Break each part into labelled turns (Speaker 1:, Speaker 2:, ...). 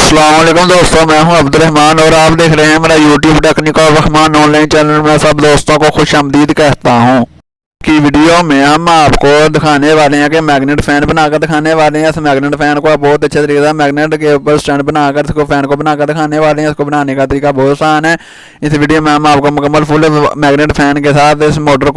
Speaker 1: अस्सलाम वालेकुम दोस्तों, मैं हूं अब्दुर्रहमान और आप देख रहे हैं मेरा YouTube technical Rahman online channel में सब दोस्तों को खुशामदीद कहता हूं। की वीडियो में हम आपको दिखाने वाले हैं कि मैग्नेट फ़ैन बनाकर दिखाने वाले हैं। इस मैग्नेट फ़ैन को बहुत अच्छे तरीके से मैग्नेट के ऊपर स्टैंड बनाकर इसको फ़ैन को बनाकर दिखाने वाले हैं। इसको बनाने का तरीका बहुत आसान है। इस वीडियो में हम आपको मुकम्मल फुल मैग्नेट फ़ैन के साथ इस मोटर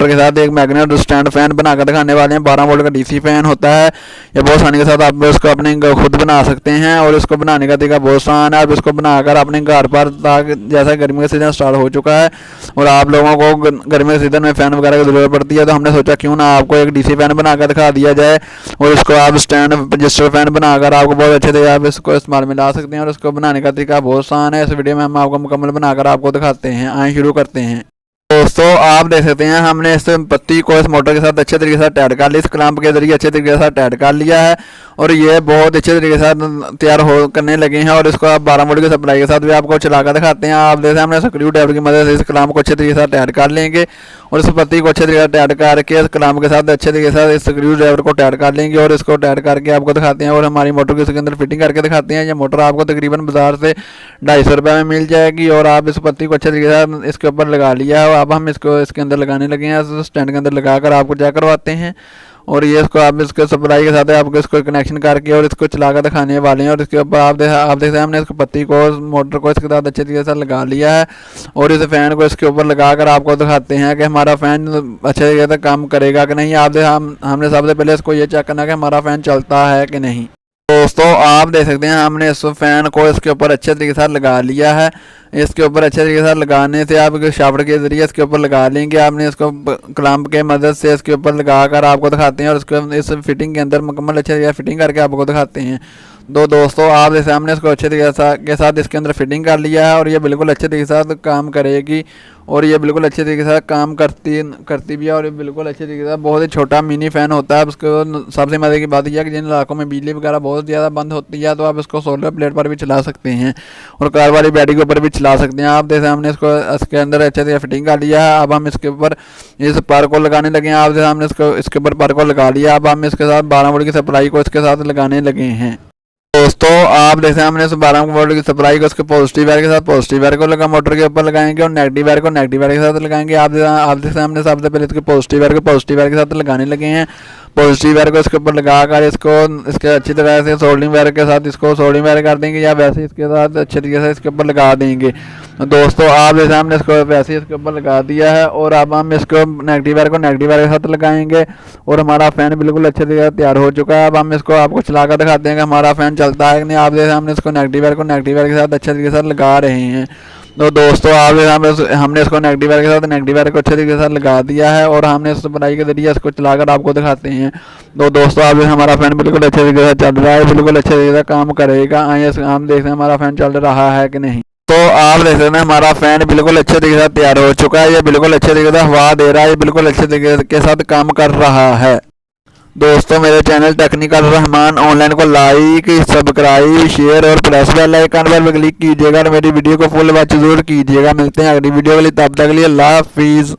Speaker 1: के साथ एक मैग्नेट स्टैंड फ़ैन बनाकर दिखाने वाले हैं। 12 वोल्ट का डीसी फ़ैन होता है। ये बहुत आसानी के साथ आप इसको अपने खुद बना सकते हैं और इसको बनाने का तरीका बहुत आसान है। आप इसको बनाकर अपने घर पर, ताकि जैसा गर्मी का सीज़न स्टार्ट हो चुका है और आप लोगों को गर्मी के सीज़न में फ़ैन वगैरह की ज़रूरत पड़ती है, तो हमने सोचा क्यों ना आपको एक डीसी फैन बनाकर दिखा दिया जाए। और इसको आप स्टैंड रजिस्टर फैन बनाकर आपको बहुत अच्छे से आप इसको इस्तेमाल में ला सकते हैं और इसको बनाने का तरीका बहुत आसान है। इस वीडियो में हम आपको मुकम्मल बनाकर आपको दिखाते हैं। आइए शुरू करते हैं। दोस्तों आप देख सकते हैं हमने इस पत्ती को इस मोटर के साथ अच्छे तरीके से टाइट कर लिया, इस क्लैंप के जरिए अच्छे तरीके से टाइट कर लिया है और ये बहुत अच्छे तरीके से तैयार हो करने लगे हैं। और इसको आप 12 वोल्ट की सप्लाई के साथ भी आपको चलाकर दिखाते हैं। आप देखते हैं हमने स्क्रू ड्राइवर की मदद से इस क्लैंप को अच्छे तरीके से टाइट कर लेंगे और इस पत्ती को अच्छे तरीके से टाइट करके इस क्लैंप के साथ अच्छे तरीके से इस स्क्रू ड्राइवर को टाइट कर लेंगे और इसको टाइट करके आपको दिखाते हैं और हमारी मोटर को इसके अंदर फिटिंग करके दिखाते हैं। ये मोटर आपको तकरीबन बाजार से 250 रुपये में मिल जाएगी और आप इस पत्ती को अच्छे तरीके से इसके ऊपर लगा लिया है। अब हम इसको इसके अंदर लगाने लगे हैं। स्टैंड के अंदर लगाकर आपको चेक करवाते हैं और ये इसको आप इसके सप्लाई के साथ आपको इसको कनेक्शन करके और इसको चलाकर दिखाने वाले हैं। और इसके ऊपर आप देखते हैं हमने इसको पत्ती को मोटर को इसके साथ अच्छे तरीके से लगा लिया है और इस फैन को इसके ऊपर लगाकर आपको दिखाते हैं कि हमारा फ़ैन अच्छे तरीके से काम करेगा कि नहीं। आप हमने सबसे पहले इसको ये चेक करना कि हमारा फ़ैन चलता है कि नहीं। दोस्तों आप देख सकते हैं हमने इस फैन को इसके ऊपर अच्छे तरीके से लगा लिया है। इसके ऊपर अच्छे तरीके से लगाने से आप शाफ्ट के जरिए इसके ऊपर लगा लेंगे। आपने इसको क्लैंप के मदद से इसके ऊपर लगाकर आपको दिखाते हैं और इसको इस फिटिंग के अंदर मुकम्मल अच्छे तरीके फिटिंग करके आपको दिखाते हैं। दोस्तों आप जैसे हमने इसको अच्छे तरीके के साथ इसके अंदर फिटिंग कर लिया है और ये बिल्कुल अच्छे तरीके से काम करेगी और ये बिल्कुल अच्छे तरीके से काम करती भी है। और ये बिल्कुल अच्छे तरीके से बहुत ही छोटा मिनी फ़ैन होता है। उसको सबसे मज़े की बात यह है कि जिन इलाकों में बिजली वगैरह बहुत ज़्यादा बंद होती है तो आप इसको सोलर प्लेट पर भी चला सकते हैं और कार वाली बैटरी के ऊपर भी चला सकते हैं। आप जैसे हमने इसको इसके अंदर अच्छे से फिटिंग कर लिया है। अब हम इसके ऊपर इस पार को लगाने लगे हैं। आप जैसे हमने इसको इसके ऊपर पार को लगा लिया। अब हम इसके साथ 12 वोल्ट की सप्लाई को इसके साथ लगाने लगे हैं। दोस्तों आप देखते हैं हमने 12 वोल्ट की सप्लाई को उसके पॉजिटिव वायर के साथ पॉजिटिव वायर को लगा मोटर के ऊपर लगाएंगे और नेगेटिव वायर को नेगेटिव वायर के साथ लगाएंगे। आप देखते हैं हमने सबसे पहले इसके पॉजिटिव वायर को पॉजिटिव वायर के साथ लगाने लगे हैं। पॉजिटिव वायर को इसके ऊपर लगाकर इसके अच्छी तरह से सोल्डिंग वायर के साथ इसको सोल्डिंग वायर कर देंगे या वैसे इसके साथ अच्छे तरीके से इसके ऊपर लगा देंगे। दोस्तों आप जैसे हमने इसको वैसे इसके ऊपर लगा दिया है और अब हम इसको नेगेटिव वायर को नेगेटिव वायर के साथ लगाएंगे और हमारा फ़ैन बिल्कुल अच्छे तरीके से तैयार हो चुका है। अब हम इसको आपको चलाकर दिखाते हैं कि हमारा फ़ैन चलता है कि नहीं। आप जैसे हमने इसको नेगेटिव वायर को नेगेटिव वायर के साथ अच्छे तरीके से लगा रहे हैं। तो दोस्तों आप हमने इसको नेगेटिव वायर के साथ नेगेटिव वायर को अच्छे तरीके से लगा दिया है और हमने इस बनाई के जरिए इसको चलाकर आपको दिखाते हैं। तो दोस्तों आप हमारा फ़ैन बिल्कुल अच्छे तरीके से चल रहा है, बिल्कुल अच्छे तरीके से काम करेगा। आइए हम देखते हैं हमारा फ़ैन चल रहा है कि नहीं। तो आप देख सकते हैं हमारा फ़ैन बिल्कुल अच्छे तरीके से तैयार हो चुका है। ये बिल्कुल अच्छे तरीके से हवा दे रहा है, ये बिल्कुल अच्छे तरीके के साथ काम कर रहा है। दोस्तों मेरे चैनल टेक्निकल रहमान ऑनलाइन को लाइक, सब्सक्राइब, शेयर और प्रेस बेल आइकन पर क्लिक कीजिएगा और मेरी वीडियो को फुल वॉच जरूर कीजिएगा। मिलते हैं अगली वीडियो के लिए, तब तक के लिए अल्लाह हाफिज़।